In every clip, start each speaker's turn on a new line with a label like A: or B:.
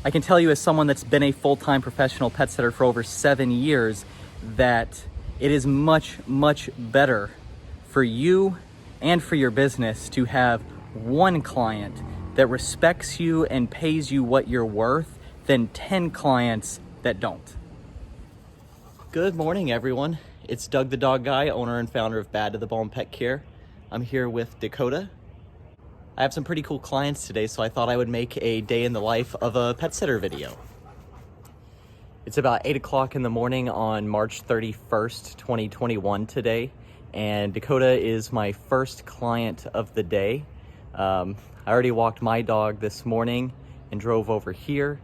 A: I can tell you as someone that's been a full-time professional pet sitter for over 7 years that it is much, much better for you and for your business to have one client that respects you and pays you what you're worth than 10 clients that don't. Good morning, everyone. It's Doug the Dog Guy, owner and founder of Bad to the Bone Pet Care. I'm here with Dakota. I have some pretty cool clients today, so I thought I would make a day in the life of a pet sitter video. It's about 8 o'clock in the morning on March 31st, 2021 today, and Dakota is my first client of the day. I already walked my dog this morning and drove over here,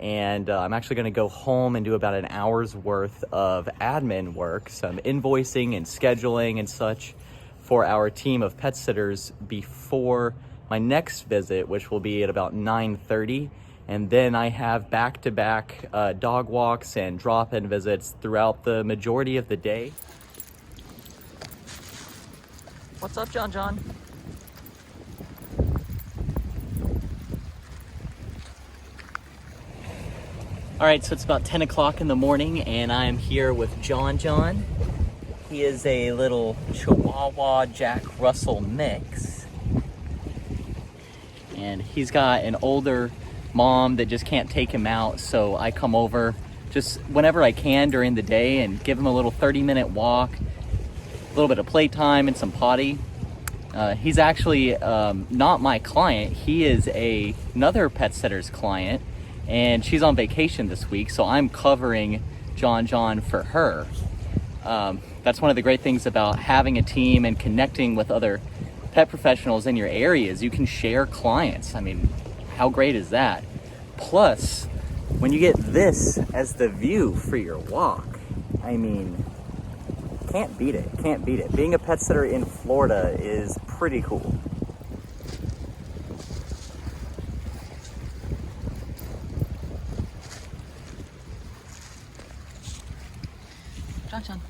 A: and I'm actually going to go home and do about an hour's worth of admin work, some invoicing and scheduling and such for our team of pet sitters before my next visit, which will be at about 9:30. And then I have back-to-back dog walks and drop-in visits throughout the majority of the day. What's up, John? All right, so it's about 10 o'clock in the morning and I am here with John. He is a little Chihuahua Jack Russell mix. And he's got an older mom that just can't take him out, so I come over just whenever I can during the day and give him a little 30-minute walk, a little bit of playtime and some potty. He's actually not my client. He is another pet sitter's client, and she's on vacation this week, so I'm covering John for her. That's one of the great things about having a team and connecting with other pet professionals in your areas. You can share clients. I mean, how great is that? Plus, when you get this as the view for your walk, I mean, can't beat it. Being a pet sitter in Florida is pretty cool. John.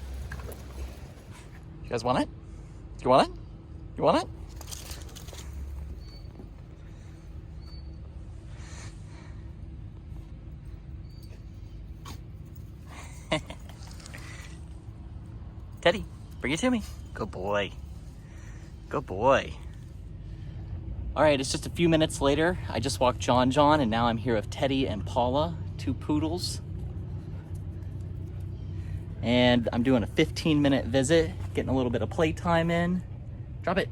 A: You guys want it? You want it? You want it? Teddy, bring it to me. Good boy. Good boy. All right, it's just a few minutes later. I just walked John, and now I'm here with Teddy and Paula, 2 poodles. And I'm doing a 15-minute visit, getting a little bit of playtime in. Drop it.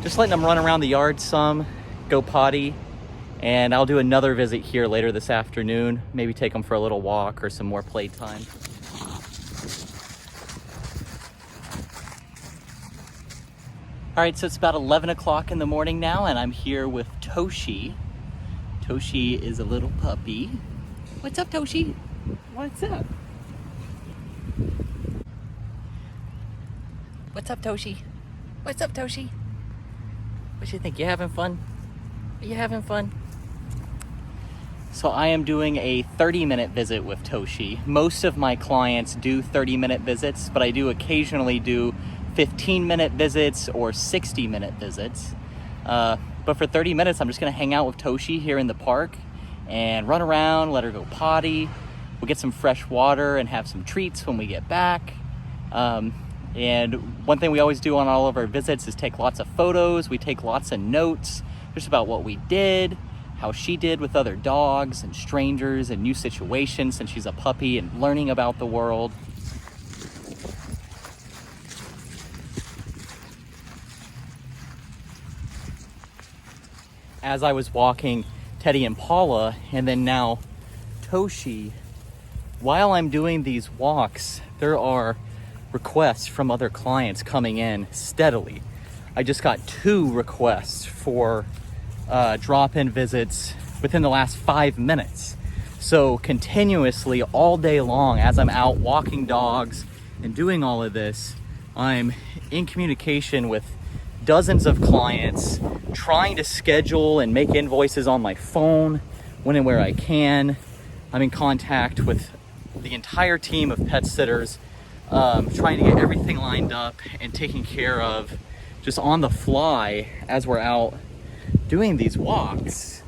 A: Just letting them run around the yard some, go potty, and I'll do another visit here later this afternoon. Maybe take them for a little walk or some more playtime. All right, so it's about 11 o'clock in the morning now, and I'm here with Toshi. Toshi is a little puppy. What's up, Toshi? What's up? What's up, Toshi? What's up, Toshi? What you think? You having fun? Are you having fun? So I am doing a 30-minute visit with Toshi. Most of my clients do 30-minute visits, but I do occasionally do 15-minute visits or 60-minute visits. But for 30 minutes, I'm just gonna hang out with Toshi here in the park and run around, let her go potty. We'll get some fresh water and have some treats when we get back. And one thing we always do on all of our visits is take lots of photos. We take lots of notes just about what we did, how she did with other dogs and strangers and new situations since she's a puppy, and learning about the world. As I was walking Teddy and Paula, and then now Toshi, while I'm doing these walks, there are requests from other clients coming in steadily. I just got 2 requests for drop-in visits within the last 5 minutes. So continuously all day long, as I'm out walking dogs and doing all of this, I'm in communication with dozens of clients, trying to schedule and make invoices on my phone when and where I can. I'm in contact with the entire team of pet sitters trying to get everything lined up and taken care of just on the fly as we're out doing these walks.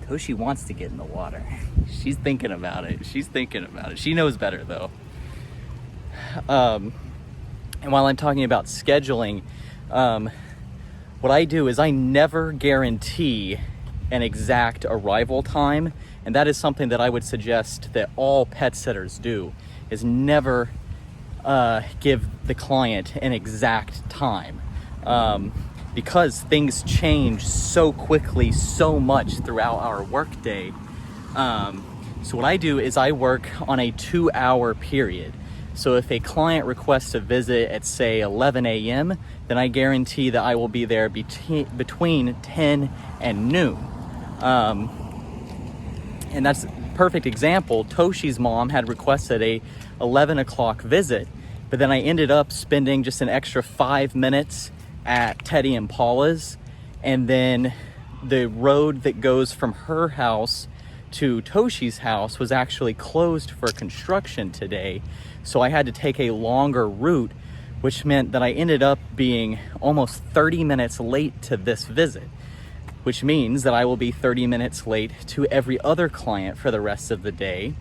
A: Toshi wants to get in the water. She's thinking about it. She knows better though. And while I'm talking about scheduling, what I do is I never guarantee an exact arrival time. And that is something that I would suggest that all pet sitters do, is never give the client an exact time. Because things change so quickly, so much throughout our workday. So what I do is I work on a 2-hour period. So if a client requests a visit at say 11 a.m., then I guarantee that I will be there between 10 and noon. And that's a perfect example. Toshi's mom had requested a 11 o'clock visit, but then I ended up spending just an extra 5 minutes at Teddy and Paula's, and then the road that goes from her house to Toshi's house was actually closed for construction today, so I had to take a longer route, which meant that I ended up being almost 30 minutes late to this visit, which means that I will be 30 minutes late to every other client for the rest of the day.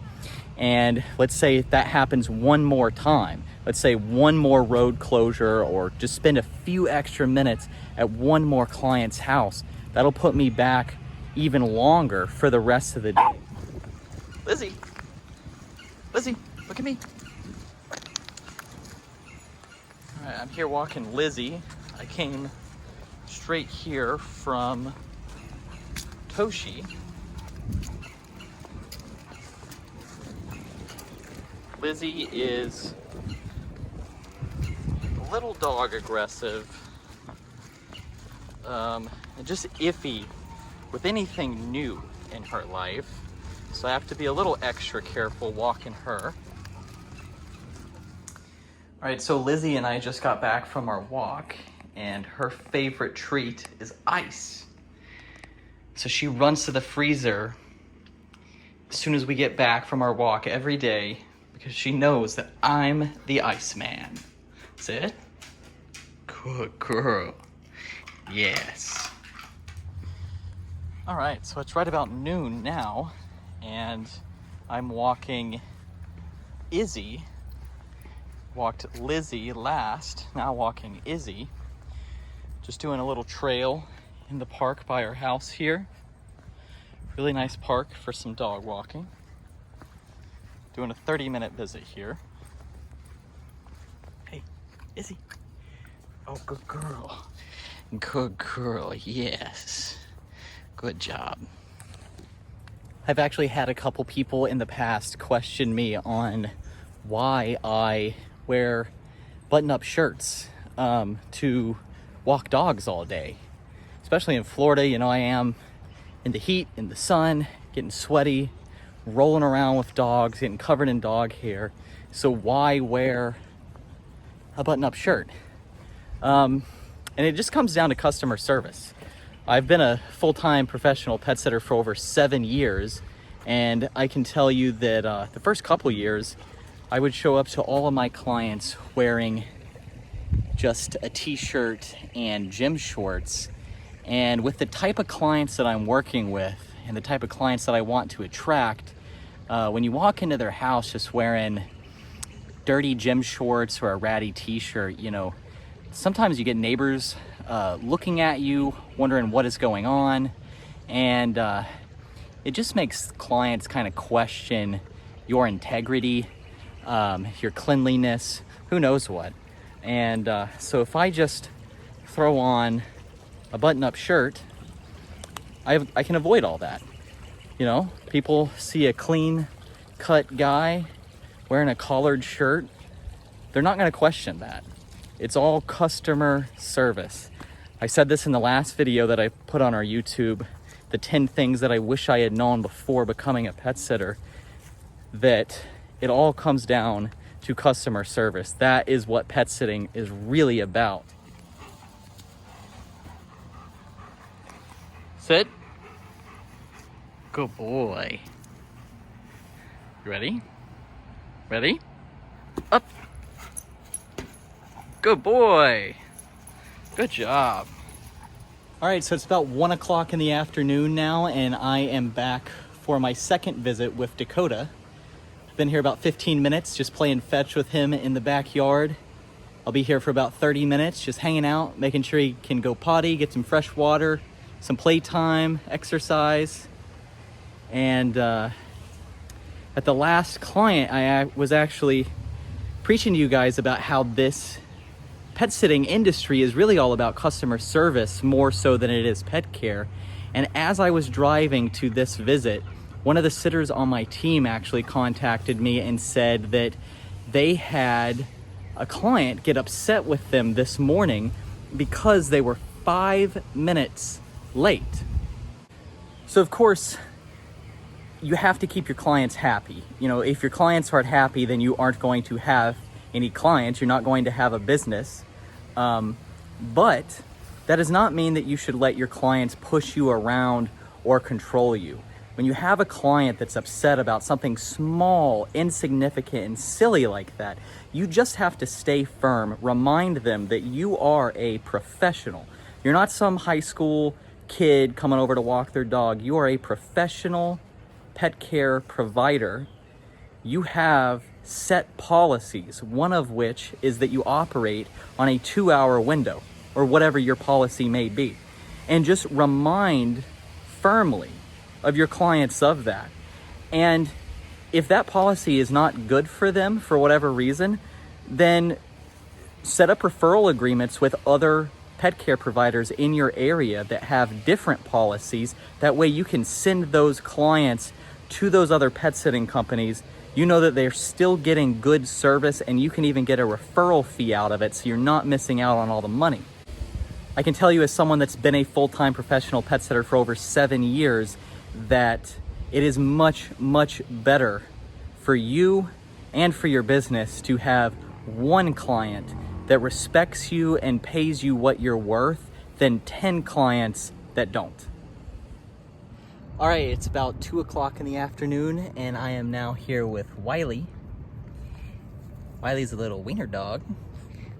A: And let's say that happens one more time. Let's say one more road closure, or just spend a few extra minutes at one more client's house. That'll put me back even longer for the rest of the day. Lizzy, look at me. All right, I'm here walking Lizzy. I came straight here from Toshi. Lizzy is a little dog aggressive, and just iffy with anything new in her life. So I have to be a little extra careful walking her. All right, so Lizzy and I just got back from our walk, and her favorite treat is ice. So she runs to the freezer as soon as we get back from our walk every day, because she knows that I'm the Iceman. Sit. Good girl. Yes. All right, so it's right about noon now, and I'm walking Izzy. Walked Lizzy last, now walking Izzy. Just doing a little trail in the park by our house here. Really nice park for some dog walking. Doing a 30-minute visit here. Hey, Izzy. Oh, good girl. Good girl, yes. Good job. I've actually had a couple people in the past question me on why I wear button-up shirts to walk dogs all day. Especially in Florida, you know, I am in the heat, in the sun, getting sweaty, rolling around with dogs, getting covered in dog hair. So why wear a button-up shirt? And it just comes down to customer service. I've been a full-time professional pet sitter for over 7 years, and I can tell you that the first couple years, I would show up to all of my clients wearing just a t-shirt and gym shorts. And with the type of clients that I'm working with and the type of clients that I want to attract, when you walk into their house just wearing dirty gym shorts or a ratty t-shirt, you know, sometimes you get neighbors looking at you, wondering what is going on. And it just makes clients kind of question your integrity, your cleanliness, who knows what. And so if I just throw on a button-up shirt, I can avoid all that. You know, people see a clean-cut guy wearing a collared shirt, they're not going to question that. It's all customer service. I said this in the last video that I put on our YouTube, the 10 things that I wish I had known before becoming a pet sitter, that it all comes down to customer service. That is what pet sitting is really about. Sit. Good boy. You ready? Ready? Up. Good boy. Good job. All right, so it's about 1 o'clock in the afternoon now, and I am back for my second visit with Dakota. I've been here about 15 minutes, just playing fetch with him in the backyard. I'll be here for about 30 minutes, just hanging out, making sure he can go potty, get some fresh water, some playtime, exercise. And at the last client, I was actually preaching to you guys about how this pet sitting industry is really all about customer service more so than it is pet care. And as I was driving to this visit, one of the sitters on my team actually contacted me and said that they had a client get upset with them this morning because they were 5 minutes late. So of course, you have to keep your clients happy. You know, if your clients aren't happy, then you aren't going to have any clients. You're not going to have a business. But that does not mean that you should let your clients push you around or control you. When you have a client that's upset about something small, insignificant, and silly like that, you just have to stay firm. Remind them that you are a professional. You're not some high school kid coming over to walk their dog. You are a professional pet care provider. You have set policies, one of which is that you operate on a 2-hour window, or whatever your policy may be. And just remind firmly of your clients of that. And if that policy is not good for them for whatever reason, then set up referral agreements with other pet care providers in your area that have different policies. That way you can send those clients to those other pet sitting companies. You know that they're still getting good service, and you can even get a referral fee out of it, so you're not missing out on all the money. I can tell you, as someone that's been a full-time professional pet sitter for over 7 years, that it is much, much better for you and for your business to have one client that respects you and pays you what you're worth than 10 clients that don't. All right, it's about 2 o'clock in the afternoon, and I am now here with Wiley. Wiley's a little wiener dog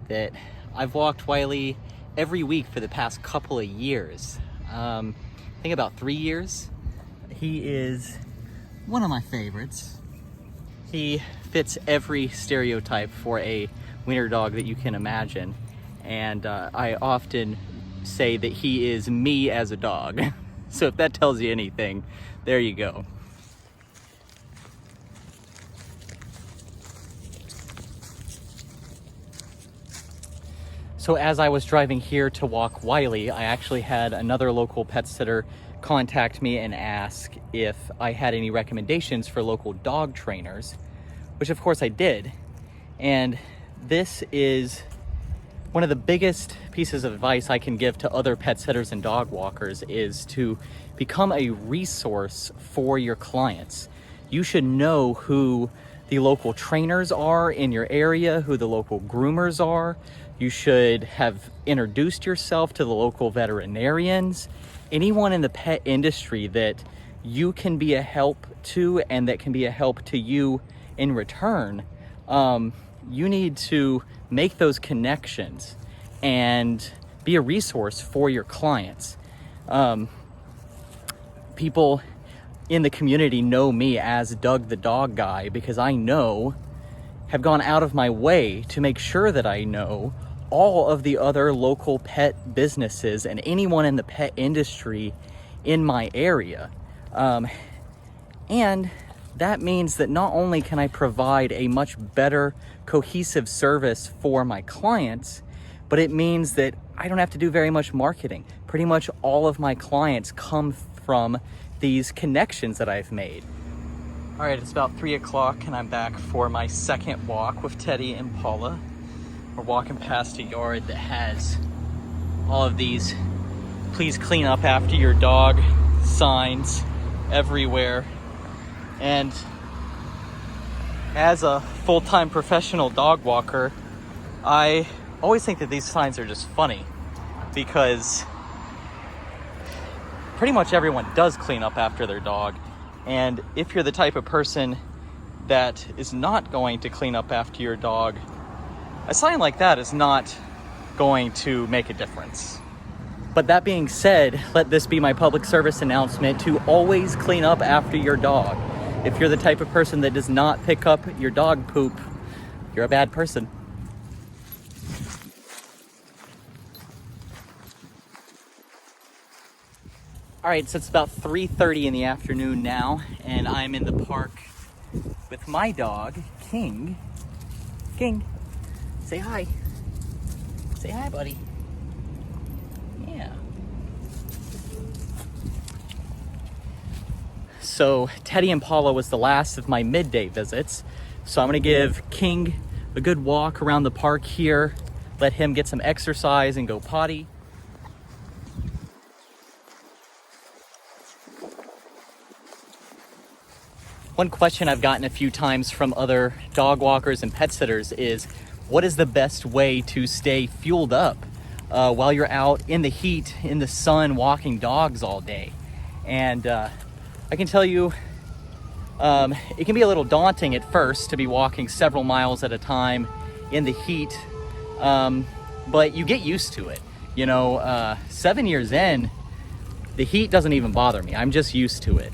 A: that I've walked Wiley every week for the past couple of years. I think about 3 years. He is one of my favorites. He fits every stereotype for a wiener dog that you can imagine. And I often say that he is me as a dog. So if that tells you anything, there you go. So as I was driving here to walk Wiley, I actually had another local pet sitter contact me and ask if I had any recommendations for local dog trainers, which of course I did. And this is one of the biggest pieces of advice I can give to other pet sitters and dog walkers is to become a resource for your clients. You should know who the local trainers are in your area, who the local groomers are. You should have introduced yourself to the local veterinarians, anyone in the pet industry that you can be a help to and that can be a help to you in return. You need to make those connections and be a resource for your clients. People in the community know me as Doug the Dog Guy because I have gone out of my way to make sure that I know all of the other local pet businesses and anyone in the pet industry in my area. And that means that not only can I provide a much better cohesive service for my clients, but it means that I don't have to do very much marketing. Pretty much all of my clients come from these connections that I've made. All right, it's about 3 o'clock and I'm back for my second walk with Teddy and Paula. We're walking past a yard that has all of these "please clean up after your dog" signs everywhere. And as a full-time professional dog walker, I always think that these signs are just funny because pretty much everyone does clean up after their dog. And if you're the type of person that is not going to clean up after your dog, a sign like that is not going to make a difference. But that being said, let this be my public service announcement to always clean up after your dog. If you're the type of person that does not pick up your dog poop, you're a bad person. All right, so it's about 3:30 in the afternoon now, and I'm in the park with my dog, King. King, say hi. Say hi, buddy. Yeah. So Teddy and Paula was the last of my midday visits. So I'm gonna give King a good walk around the park here, let him get some exercise and go potty. One question I've gotten a few times from other dog walkers and pet sitters is, what is the best way to stay fueled up while you're out in the heat, in the sun, walking dogs all day? And I can tell you, it can be a little daunting at first to be walking several miles at a time in the heat, but you get used to it. 7 years in, the heat doesn't even bother me. I'm just used to it.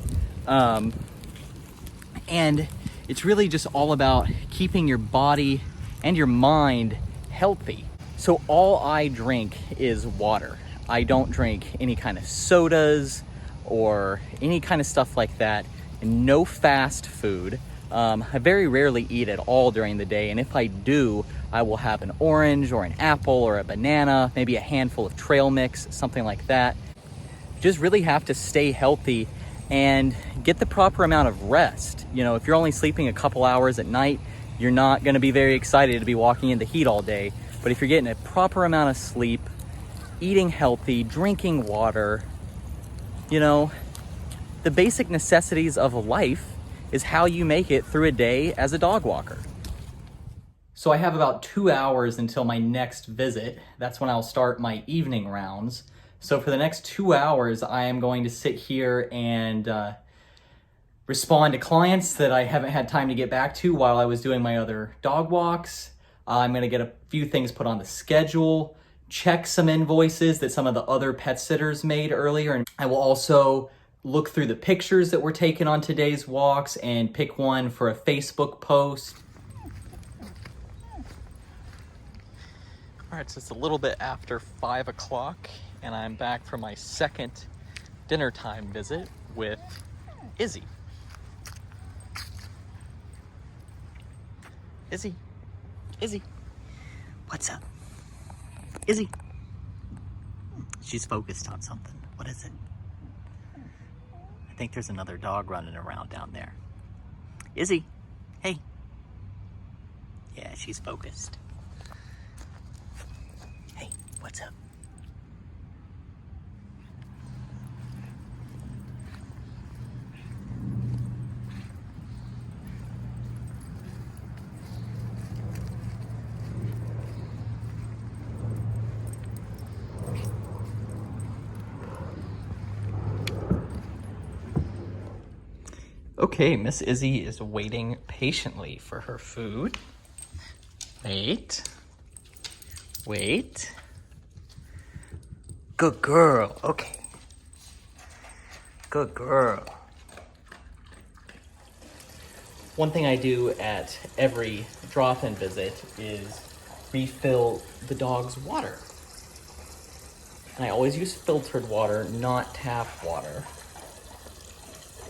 A: And it's really just all about keeping your body and your mind healthy. So all I drink is water. I don't drink any kind of sodas or any kind of stuff like that. And no fast food. I very rarely eat at all during the day. And if I do, I will have an orange or an apple or a banana, maybe a handful of trail mix, something like that. Just really have to stay healthy and get the proper amount of rest. If you're only sleeping a couple hours at night, you're not gonna be very excited to be walking in the heat all day. But if you're getting a proper amount of sleep, eating healthy, drinking water, the basic necessities of life is how you make it through a day as a dog walker. So I have about 2 hours until my next visit. That's when I'll start my evening rounds. So for the next 2 hours, I am going to sit here and respond to clients that I haven't had time to get back to while I was doing my other dog walks. I'm gonna get a few things put on the schedule, check some invoices that some of the other pet sitters made earlier. And I will also look through the pictures that were taken on today's walks and pick one for a Facebook post. All right, so it's a little bit after 5 o'clock. And I'm back for my second dinner time visit with Izzy. Izzy, what's up? Izzy. She's focused on something. What is it? I think there's another dog running around down there. Izzy, hey. Yeah, she's focused. Hey, what's up? Okay, Miss Izzy is waiting patiently for her food. Wait. Good girl, okay. Good girl. One thing I do at every drop-in visit is refill the dog's water. And I always use filtered water, not tap water.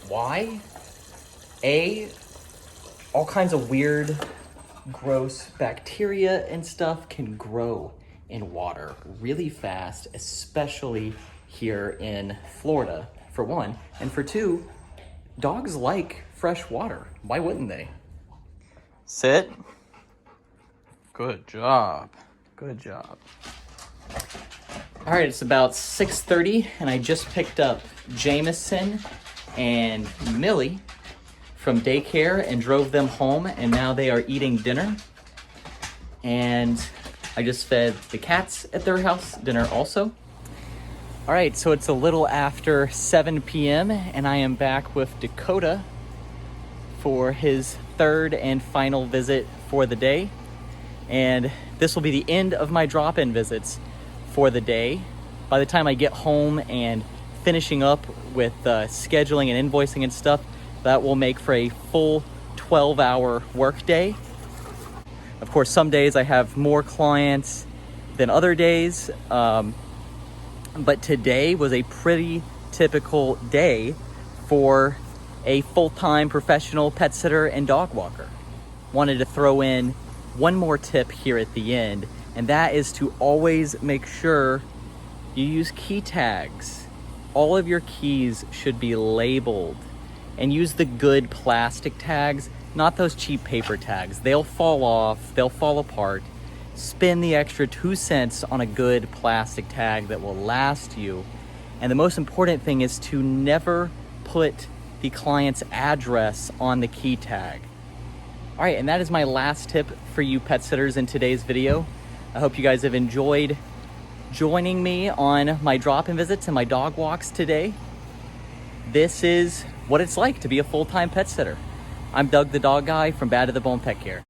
A: Why? All kinds of weird, gross bacteria and stuff can grow in water really fast, especially here in Florida, for one. And for two, dogs like fresh water. Why wouldn't they? Sit. Good job. Good job. All right, it's about 6:30, and I just picked up Jameson and Millie from daycare and drove them home, and now they are eating dinner. And I just fed the cats at their house dinner also. All right, so it's a little after 7 p.m. and I am back with Dakota for his third and final visit for the day. And this will be the end of my drop-in visits for the day. By the time I get home and finishing up with scheduling and invoicing and stuff, that will make for a full 12-hour work day. Of course, some days I have more clients than other days, but today was a pretty typical day for a full-time professional pet sitter and dog walker. Wanted to throw in one more tip here at the end, and that is to always make sure you use key tags. All of your keys should be labeled, and use the good plastic tags, not those cheap paper tags. They'll fall off, they'll fall apart. Spend the extra 2 cents on a good plastic tag that will last you. And the most important thing is to never put the client's address on the key tag. All right, and that is my last tip for you pet sitters in today's video. I hope you guys have enjoyed joining me on my drop-in visits and my dog walks today. This is what it's like to be a full-time pet sitter. I'm Doug the Dog Guy from Bad to the Bone Pet Care.